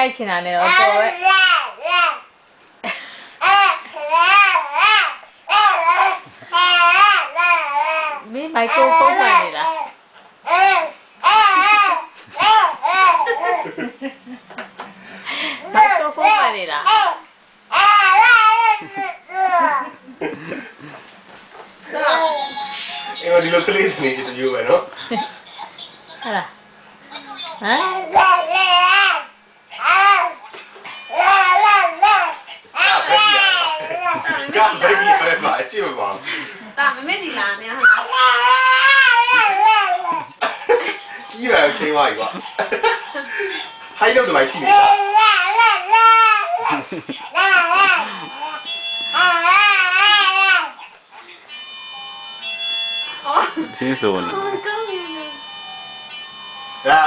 က်ချင်တာနဲ့တော့တော်ပဲမင်းမိုက်ခရိုဖုန်းမှန်နေတာမိုက်ခရိုဖုန်းမှန်နေတာဒီလိုကလေးနေချင်တယ်ပဲနော်ဟဲ့လားဟမ်ကဘယ်ကြီးပဲပါအချစ်မပါဒါမမေ့စီလာနေဟာကြီးပဲချင်းသွားပြီကွာဟိုင်းတော့ဒီပိုင်းချိနေတာချင်းဆိုနေကောင်းပြီလာ